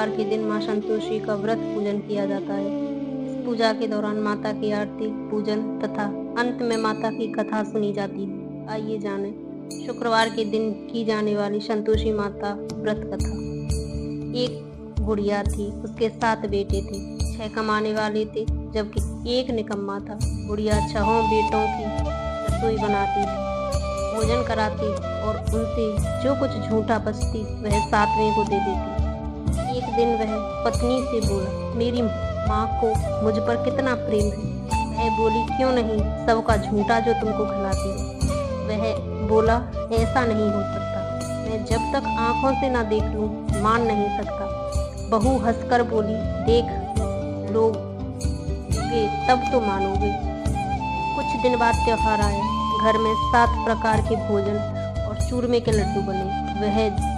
शुक्रवार के दिन मां संतोषी का व्रत पूजन किया जाता है। इस पूजा के दौरान माता की आरती, पूजन तथा अंत में माता की कथा सुनी जाती है। आइए जानें शुक्रवार के दिन की जाने वाली संतोषी माता व्रत कथा। एक गुड़िया थी, उसके 7 बेटे थे। 6 कमाने वाले थे जबकि एक निकम्मा था। गुड़िया 6 बेटों की रसोई बनाती थी, भोजन कराती और उनसे जो कुछ झूठा बचती वह 7वें को दे देती। एक दिन वह पत्नी से बोला, मेरी माँ को मुझ पर कितना प्रेम है। वह बोली, क्यों नहीं, सबका झूठा जो तुमको खिलाती है। वह बोला, ऐसा नहीं हो सकता, मैं जब तक आंखों से ना देख लूं मान नहीं सकता। बहू हंसकर बोली, देख लोगे तब तो मानोगे। कुछ दिन बाद त्योहार आया। घर में 7 प्रकार के भोजन और चूरमे के लड्डू बने। वह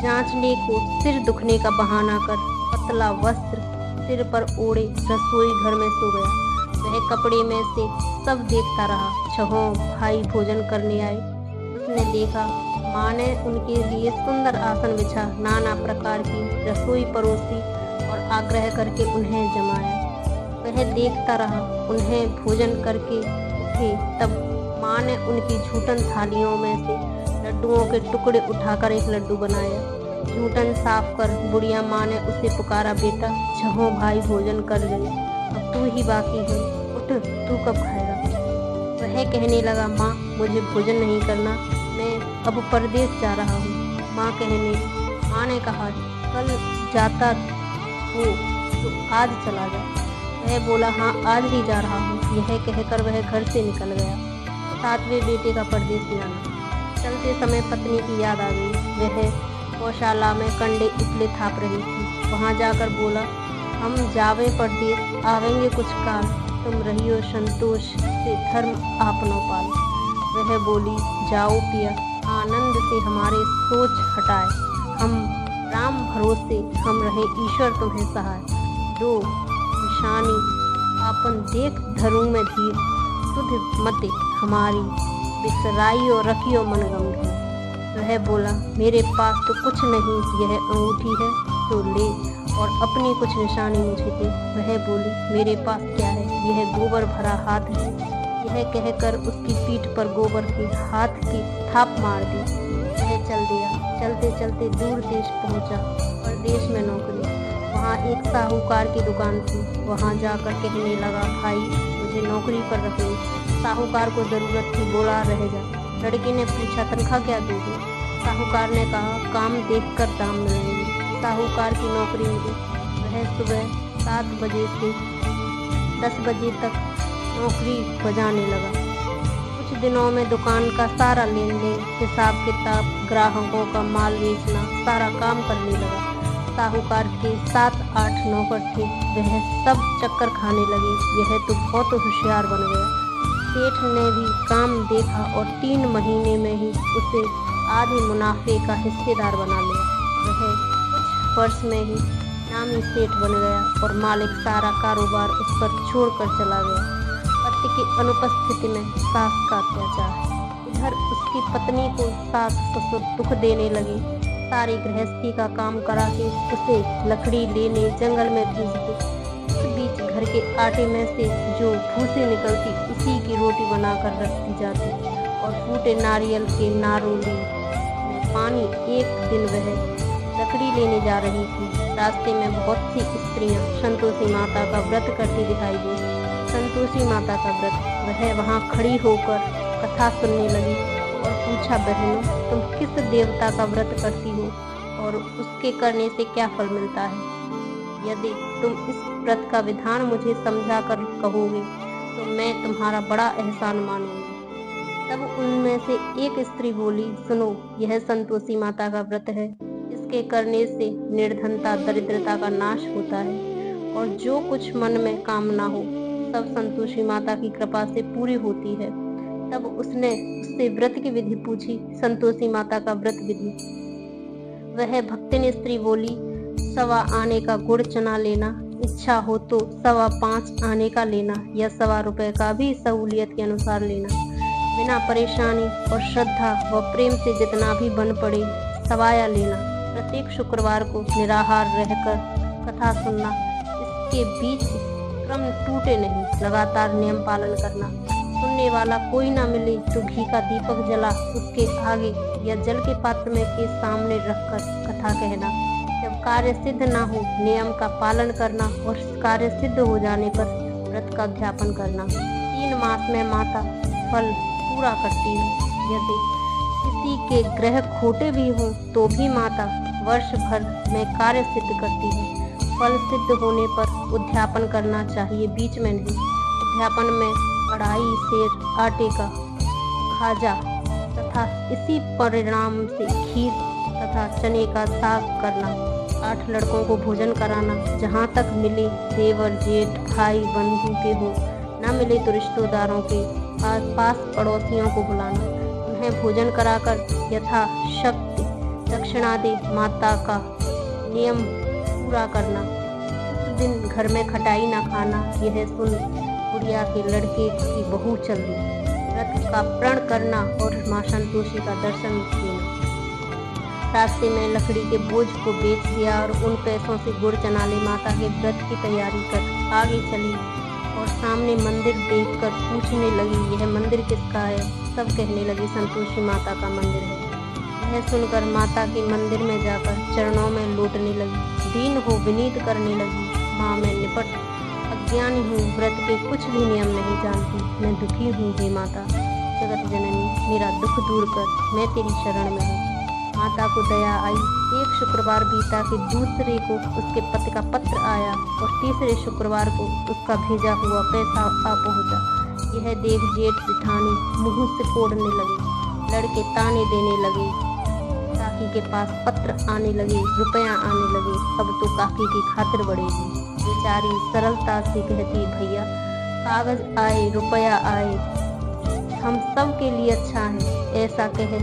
जांचने को सिर दुखने का बहाना कर पतला वस्त्र सिर पर ओढ़े रसोई घर में सो गया। वह कपड़े में से सब देखता रहा। 6 भाई भोजन करने आए। उसने देखा माँ ने उनके लिए सुंदर आसन बिछा, नाना प्रकार की रसोई परोसी और आग्रह करके उन्हें जमाया। वह देखता रहा। उन्हें भोजन करके उठे तब माँ ने उनकी झूठन थालियों में से लड्डुओं के टुकड़े उठाकर एक लड्डू बनाया। झूठन साफ कर बुढ़िया माँ ने उसे पुकारा, बेटा 6 भाई भोजन कर गए, अब तू ही बाकी है, उठ तू कब खाएगा। वह कहने लगा, माँ मुझे भोजन नहीं करना, मैं अब परदेश जा रहा हूँ। माँ ने कहा, कल जाता हो तो आज चला जा। वह बोला, हाँ आज ही जा रहा हूँ। यह कहकर वह घर से निकल गया। 7वें बेटे का परदेश जाना। चलते समय पत्नी की याद आ गई। वह गौशाला में कंडे इसलिए थाप रही थी। वहां जाकर बोला, हम जावे परदेश, आवेंगे कुछ काल, तुम रहियो संतोष से धर्म आपनो पाल। वह बोली, जाओ पिया, आनंद से हमारे सोच हटाए, हम राम भरोसे, हम रहे ईश्वर तुम्हें सहाय। दो निशानी आपन देख धरूं में धीर, सुध मते हमारी बिसराई और रखियो मन गंभीर। वह बोला, मेरे पास तो कुछ नहीं, यह अंगूठी है तो ले और अपनी कुछ निशानी मुझे दे। वह बोली, मेरे पास क्या है, यह गोबर भरा हाथ है। यह कहकर उसकी पीठ पर गोबर के हाथ की थाप मार दी। वह चल दिया। चलते चलते दूर देश पहुंचा, परदेश में नौकरी। वहाँ एक साहूकार की दुकान थी। वहाँ जाकर कहने लगा, भाई मुझे नौकरी पर रख लो। साहूकार को जरूरत थी, बोला रह जा। लड़की ने पूछा, तनख्वाह क्या दोगे। साहूकार ने कहा, काम देखकर दाम मिलेंगे। साहूकार की नौकरी मिली। वह सुबह 7 बजे से 10 बजे तक नौकरी बजाने लगा। कुछ दिनों में दुकान का सारा लेन देन, हिसाब किताब, ग्राहकों का माल बेचना, सारा काम करने लगा। साहूकार के 7-8 नौकर थे। वह सब चक्कर खाने लगे, यह तो बहुत होशियार बन गया। सेठ ने भी काम देखा और 3 महीने में ही उसे आधे मुनाफे का हिस्सेदार बना लिया। वह कुछ वर्ष में ही नामी सेठ बन गया और मालिक सारा कारोबार उस पर छोड़कर चला गया। पति की अनुपस्थिति में सास का अत्याचार। इधर उसकी पत्नी को सास ससुर दुख देने लगे। सारी गृहस्थी का काम करा के उसे लकड़ी लेने जंगल में भेजते। इस बीच घर के आटे में से जो भूसी निकलती उसी की रोटी बनाकर रख दी जाती और फूटे नारियल के नारोली में पानी। एक दिन वह लकड़ी लेने जा रही थी। रास्ते में बहुत सी स्त्रियां संतोषी माता का व्रत करती दिखाई दी। संतोषी माता का व्रत। वह वहां खड़ी होकर कथा सुनने लगी और पूछा, बहनों तुम किस देवता का व्रत करती हो और उसके करने से क्या फल मिलता है। यदि तुम इस व्रत का विधान मुझे समझा कर कहोगे तो मैं तुम्हारा बड़ा एहसान मानूंगी। तब उनमें से एक स्त्री बोली, सुनो, यह संतोषी माता का व्रत है। इसके करने से निर्धनता दरिद्रता का नाश होता है और जो कुछ मन में कामना हो सब संतोषी माता की कृपा से पूरी होती है। तब उसने उससे व्रत की विधि पूछी, संतोषी माता का व्रत विधि। वह भक्तिन स्त्री बोली, 1.25 आने का गुड़ चना लेना, इच्छा हो तो 5.25 आने का लेना या 1.25 रुपए का भी सहूलियत के अनुसार लेना। बिना परेशानी और श्रद्धा व प्रेम से जितना भी बन पड़े सवाया लेना। प्रत्येक शुक्रवार को निराहार रहकर कथा सुनना, इसके बीच क्रम टूटे नहीं, लगातार नियम पालन करना। सुनने वाला कोई ना मिले तो घी का दीपक जला उसके आगे या जल के पात्र में के सामने रखकर कथा कहना। जब कार्य सिद्ध ना हो, नियम का पालन करना और कार्य सिद्ध हो जाने पर व्रत का उद्यापन करना। 3 मास में माता फल पूरा करती है। यदि किसी के ग्रह खोटे भी हों तो भी माता वर्ष भर में कार्य सिद्ध करती है। फल सिद्ध होने पर उद्यापन करना चाहिए, बीच में नहीं। उद्यापन में कढ़ाई सेर आटे का खाजा तथा इसी परिणाम से खीर तथा चने का साग करना। 8 लड़कों को भोजन कराना, जहाँ तक मिले देवर जेठ भाई बंधु के हो, न मिले तो रिश्तेदारों के आसपास पड़ोसियों को बुलाना। उन्हें भोजन कराकर यथाशक्ति दक्षिणा दे माता का नियम पूरा करना। उस दिन घर में खटाई न खाना। यह सुन बुढ़िया के लड़के की बहू चल दी। व्रत का प्रण करना और माँ संतोषी का दर्शन देना। रास्ते में लकड़ी के बोझ को बेच दिया और उन पैसों से गुड़ चना ले माता के व्रत की तैयारी कर आगे चली और सामने मंदिर देखकर पूछने लगी, यह मंदिर किसका है? सब कहने लगे, संतोषी माता का मंदिर है। यह सुनकर माता के मंदिर में जाकर चरणों में लौटने लगी, दीन हो विनीत करने लगी। माँ, मैं निपट अज्ञानी हूँ, व्रत के कुछ भी नियम नहीं जानती, मैं दुखी हूँ। हे माता जगत जननी, मेरा दुख दूर कर, मैं तेरी शरण में हूँ। माता को दया आई। एक शुक्रवार बीता कि दूसरे को उसके पति का पत्र आया और तीसरे शुक्रवार को उसका भेजा हुआ पैसा आ पहुँचा। यह देख जेठ जिठानी मुँह से फोड़ने लगे, लड़के ताने देने लगे, काकी के पास पत्र आने लगे, रुपया आने लगे, अब तो काकी की खातिर बढ़ेगी। बेचारी सरलता से कहती, भैया कागज आए रुपया आए, हम सब के लिए अच्छा है। ऐसा कहे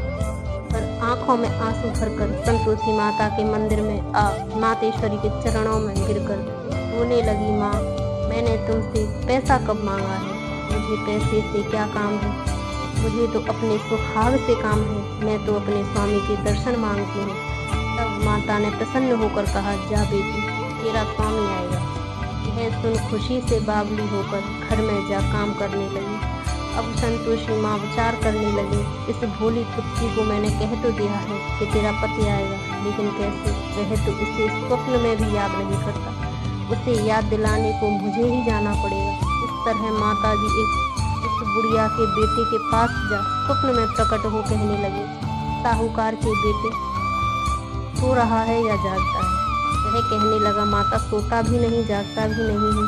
पर आंखों में आंसू भरकर संतोषी माता के मंदिर में आ मातेश्वरी के चरणों में गिरकर रोने लगी। माँ, मैंने तुमसे पैसा कब मांगा है? मुझे पैसे से क्या काम है? मुझे तो अपने सुहाग से काम है, मैं तो अपने स्वामी के दर्शन मांगती हूँ। तब माता ने प्रसन्न होकर कहा, जा बेटी, तेरा स्वामी आएगा। यह सुन खुशी से बावली होकर घर में जा काम करने लगी। अब संतोषी माँ विचार करने लगी, इस भोली पुत्री को मैंने कह तो दिया है कि तेरा पति आएगा, लेकिन कैसे? वह तो इसे स्वप्न में भी याद नहीं करता। उसे याद दिलाने को मुझे ही जाना पड़ेगा। इस तरह माता जी इस बुढ़िया के बेटे के पास जा स्वप्न में प्रकट हो कहने लगे, साहूकार के बेटे सो रहा है या जागता है? वह कहने लगा, माता सोता भी नहीं जागता भी नहीं है,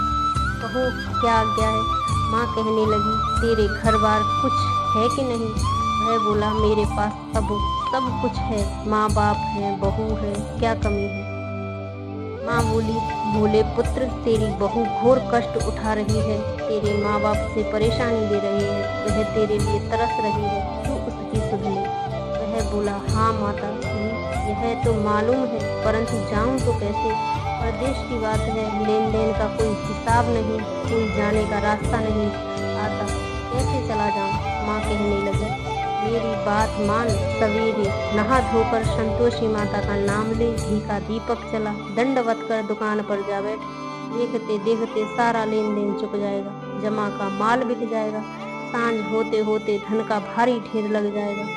कहो क्या आज्ञा है? माँ कहने लगी, तेरे घर बार कुछ है कि नहीं? वह बोला, मेरे पास अब सब कुछ है, माँ बाप है, बहू है, क्या कमी है? माँ बोली, भोले पुत्र, तेरी बहू घोर कष्ट उठा रही है, तेरे माँ बाप से परेशानी दे रही है, वह तेरे लिए तरस रही है, तू उसकी सुध ले। वह बोला, हाँ माता जी, यह तो मालूम है, परंतु जाऊँ तो कैसे? परदेश की बात है, लेन देन का कोई हिसाब नहीं, कोई जाने का रास्ता नहीं आता, कैसे चला जाऊँ? माँ कहने लगी, मेरी बात मान, सवेरे नहा धोकर संतोषी माता का नाम ले, घी का दीपक जला, दंडवत कर दुकान पर जा बैठ। देखते देखते सारा लेन देन चुक जाएगा, जमा का माल बिक जाएगा, सांझ होते होते धन का भारी ढेर लग जाएगा।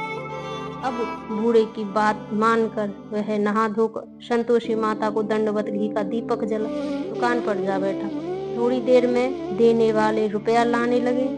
अब बूढ़े की बात मानकर वह नहा धोकर संतोषी माता को दंडवत घी का दीपक जला दुकान पर जा बैठा। थोड़ी देर में देने वाले रुपया लाने लगे,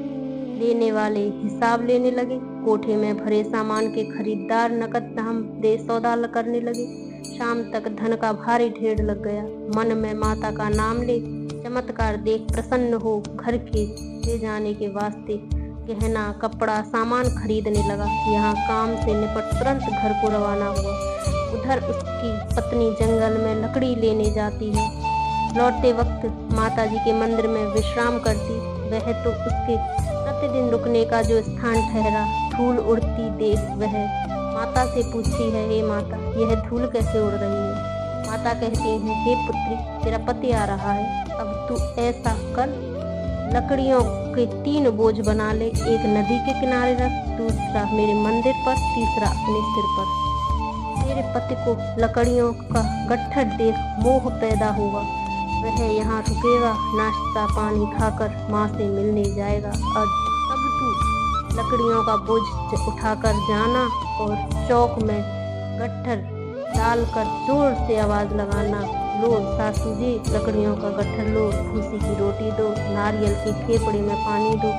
लेने वाले हिसाब लेने लगे। कोठे में भरे सामान के खरीदार नकद दाम दे सौदा करने लगे। शाम तक धन का भारी ढेर लग गया। मन में माता का नाम ले चमत्कार देख प्रसन्न हो घर के ले जाने के वास्ते गहना कपड़ा सामान खरीदने लगा। यहाँ काम से निपट तुरंत घर को रवाना हुआ। उधर उसकी पत्नी जंगल में लकड़ी लेने जाती है। लौटते वक्त माताजी के मंदिर में विश्राम करती। वह तो उसके प्रतिदिन रुकने का जो स्थान ठहरा। धूल उड़ती देख वह माता से पूछती है, हे माता, यह धूल कैसे उड़ रही है? माता कहती है, हे पुत्री, तेरा पति आ रहा है, अब तू ऐसा कर, लकड़ियों के 3 बोझ बना ले, एक नदी के किनारे रख, दूसरा मेरे मंदिर पर, तीसरा अपने सिर पर। तेरे पति को लकड़ियों का गट्ठर देख मोह पैदा होगा। वह यहाँ रुकेगा, नाश्ता पानी खाकर माँ से मिलने जाएगा और तब तू लकड़ियों का बोझ उठाकर जाना और चौक में गट्ठर डालकर जोर से आवाज़ लगाना, लो सासू जी लकड़ियों का गट्ठर लो, भूसी की रोटी दो, नारियल के फेफड़े में पानी दो,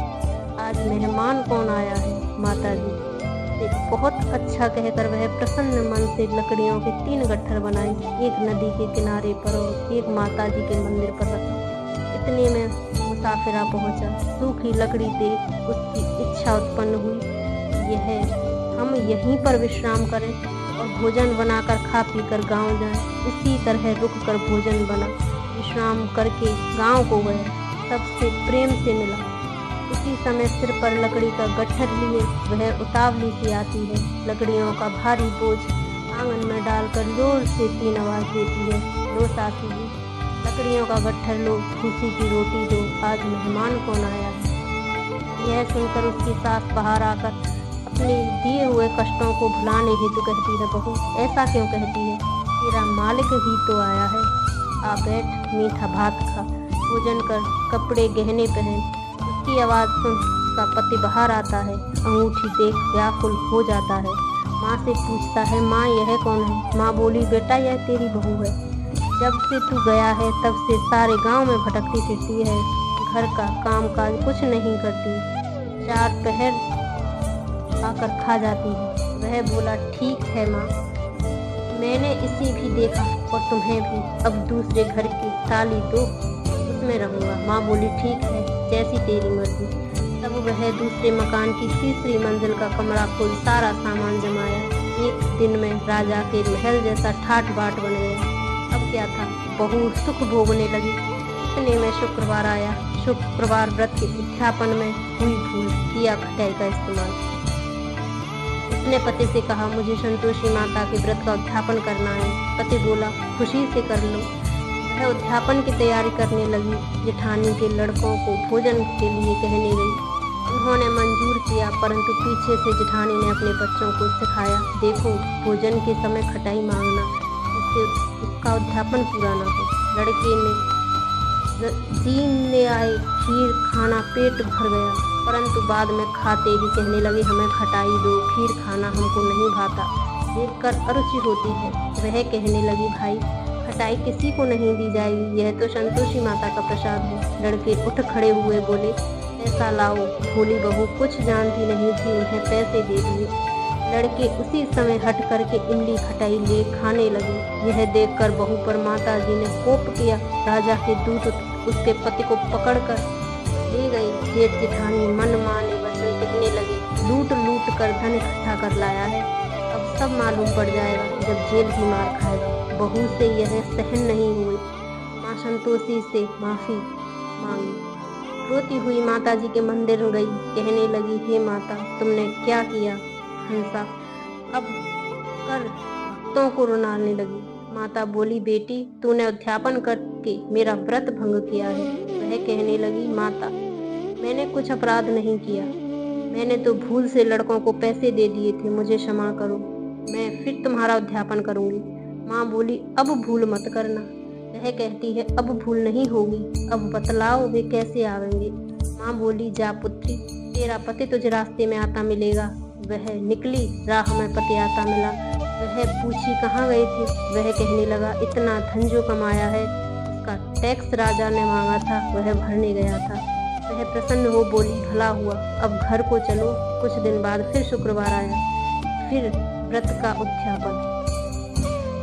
आज मेहमान कौन आया है। माता जी से बहुत अच्छा कहकर वह प्रसन्न मन से लकड़ियों के 3 गट्ठर बनाए, एक नदी के किनारे पर और एक माता जी के मंदिर पर रखे। इतने में मुसाफिरा पहुंचा। सूखी लकड़ी देख उसकी इच्छा उत्पन्न हुई, हम यहीं पर विश्राम करें और भोजन बनाकर खा पी कर गाँव जाएं। इसी तरह रुककर भोजन बना, विश्राम करके गांव को गया, सबसे प्रेम से मिला। उसी समय सिर पर लकड़ी का गट्ठर लिए वह उतावली सी आती है, लकड़ियों का भारी बोझ आंगन में डालकर जोर से 3 आवाज़ देती है, लो सासू जी लकड़ियों का गट्ठर लो, भूसी की रोटी दो, आज मेहमान कौन आया है। यह सुनकर उसकी सास बाहर आकर अपने दिए हुए कष्टों को भुलाने हेतु कहती है, बहू ऐसा क्यों कहती है, तेरा मालिक ही तो आया है, आ बैठ मीठा भात खा, भोजन कर, कपड़े गहने पहन। उसकी आवाज़ सुन उसका पति बाहर आता है, अंगूठी देख व्याकुल हो जाता है, माँ से पूछता है, माँ यह कौन है। माँ बोली, बेटा यह तेरी बहू है, जब से तू गया है तब से सारे गांव में भटकती फिरती है, घर का काम काज कुछ नहीं करती, 4 पहर आकर खा जाती है। वह बोला, ठीक है माँ, मैंने इसे भी देखा और तुम्हें भी, अब दूसरे घर की टाली दो, उसमें रहूँगा। माँ बोली, ठीक है जैसी तेरी मर्जी। तब वह दूसरे मकान की तीसरी मंजिल का कमरा खोल सारा सामान जमाया। एक दिन में राजा के महल जैसा ठाट बाट बन गया। अब क्या था, बहू सुख भोगने लगी। इतने में शुक्रवार आया। शुक्रवार व्रत के उद्यापन में हुई भूल किया खटाई का इस्तेमाल। उसने पति से कहा, मुझे संतोषी माता के व्रत का उद्यापन करना है। पति बोला, खुशी से कर लो। वह उद्यापन की तैयारी करने लगी। जेठानी के लड़कों को भोजन के लिए कहने गई। उन्होंने मंजूर किया, परंतु पीछे से जेठानी ने अपने बच्चों को सिखाया, देखो भोजन के समय खटाई मांगना, इससे उसका उद्यापन पूरा ना हो। लड़के ने दीन आए खीर खाना पेट भर गया, परंतु बाद में खाते भी कहने लगे, हमें खटाई दो, खीर खाना हमको नहीं भाता, देखकर अरुचि होती है। वह कहने लगी, भाई खटाई किसी को नहीं दी जाएगी, यह तो संतोषी माता का प्रसाद है। लड़के उठ खड़े हुए बोले, पैसा लाओ। भोली बहू कुछ जानती नहीं थी, उन्हें पैसे दे दिए। लड़के उसी समय हट करके इमली खटाई ले खाने लगे। यह देखकर बहू पर माता जी ने कोप किया। राजा के दूत उसके पति को पकड़कर ले गई। जेठ जेठानी मन माने वचन कहने लगे, लूट लूट कर धन इकट्ठा कर लाया है, अब सब मालूम पड़ जाएगा जब जेल की मार खाएगा। बहू से यह सहन नहीं हुई। माँ संतोषी से माफ़ी मांगी। रोती हुई माता जी के मंदिर गई, कहने लगी, हे माता तुमने क्या किया। हंसा अब कर भक्तों को रुलाने लगी। माता बोली, बेटी तूने उद्यापन करके मेरा व्रत भंग किया है। वह कहने लगी, माता मैंने कुछ अपराध नहीं किया, मैंने तो भूल से लड़कों को पैसे दे दिए थे, मुझे क्षमा करो, मैं फिर तुम्हारा उद्यापन करूंगी। माँ बोली, अब भूल मत करना। वह कहती है, अब भूल नहीं होगी, अब बतलाओ वे कैसे आवेंगे। माँ बोली, जा पुत्री, तेरा पति तुझे रास्ते में आता मिलेगा। वह निकली, राह में पति आता मिला। वह पूछी, कहाँ गए थे। वह कहने लगा, इतना धन जो कमाया है उसका टैक्स राजा ने मांगा था, वह भरने गया था। वह प्रसन्न हो बोली, भला हुआ, अब घर को चलो। कुछ दिन बाद फिर शुक्रवार आया, फिर व्रत का उद्यापन।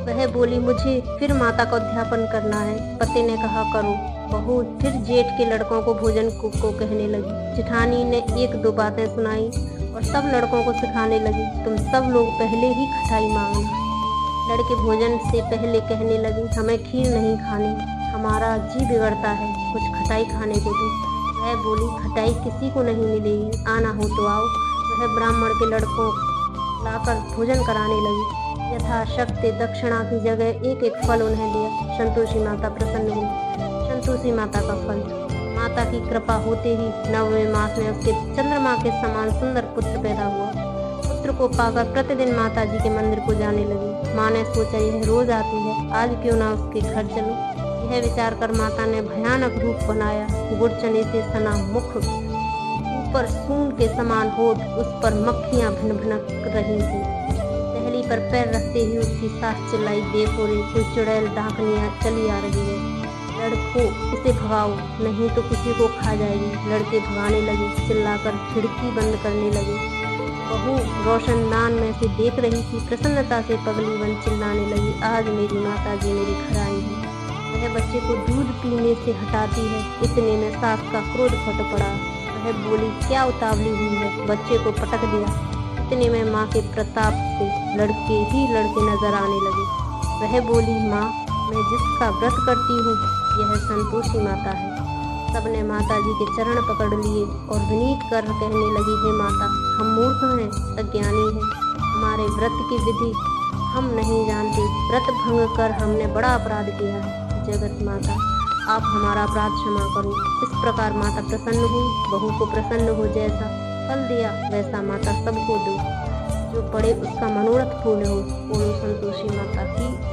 वह बोली, मुझे फिर माता का उद्यापन करना है। पति ने कहा, करो। बहू फिर जेठ के लड़कों को भोजन को कहने लगी। जेठानी ने 1-2 बातें सुनाई और सब लड़कों को सिखाने लगी, तुम सब लोग पहले ही खटाई मांगना। लड़के भोजन से पहले कहने लगे, हमें खीर नहीं खानी, हमारा जी बिगड़ता है, कुछ खटाई खाने को दो। वह बोली, खटाई किसी को नहीं मिलेगी, आना हो तो आओ। वह ब्राह्मण के लड़कों लाकर भोजन कराने लगी। यथाशक्ति दक्षिणा की जगह 1-1 फल उन्हें दिया। संतोषी माता प्रसन्न हुई। संतोषी माता का फल, माता की कृपा होते ही 9वें मास में उसके चंद्रमा के समान सुंदर पुत्र पैदा हुआ। पुत्र पुत्र को पाकर प्रतिदिन माता जी के मंदिर को जाने लगी। माँ ने सोचा यह रोज आती है, आज क्यों ना उसके घर चलूं। यह विचार कर माता ने भयानक रूप बनाया। गुड़ चने से सना मुख, ऊपर सून के समान होठ, उस पर मक्खियां भिन भिनक रही थी। पहली पर पैर रखते ही उसकी सास चिल्लाई, देखो रे कोई चुड़ैल डाकनिया चली आ रही है, लड़को इसे भगाओ नहीं तो किसी को खा जाएगी। लड़के भगाने लगे, चिल्लाकर खिड़की बंद करने लगे। बहू रोशनदान में से देख रही थी, प्रसन्नता से पगली बन चिल्लाने लगी, आज मेरी माता जी मेरे घर आई है, वह बच्चे को दूध पीने से हटाती है। इतने में सास का क्रोध फट पड़ा। वह बोली, क्या उतावली हुई है, बच्चे को पटक दिया। इतने में माँ के प्रताप से लड़के ही लड़के नजर आने लगे। वह बोली, माँ मैं जिसका व्रत करती हूँ यह संतोषी माता है। सबने माता जी के चरण पकड़ लिए और विनीत कर कहने लगी, हे माता हम मूर्ख हैं, अज्ञानी हैं, हमारे व्रत की विधि हम नहीं जानते, व्रत भंग कर हमने बड़ा अपराध किया है। जगत माता आप हमारा अपराध क्षमा करो। इस प्रकार माता प्रसन्न हुई। बहू को प्रसन्न हो जैसा फल दिया वैसा माता सबको दो, जो पड़े उसका मनोरथ पूर्ण हो। बोलो संतोषी माता की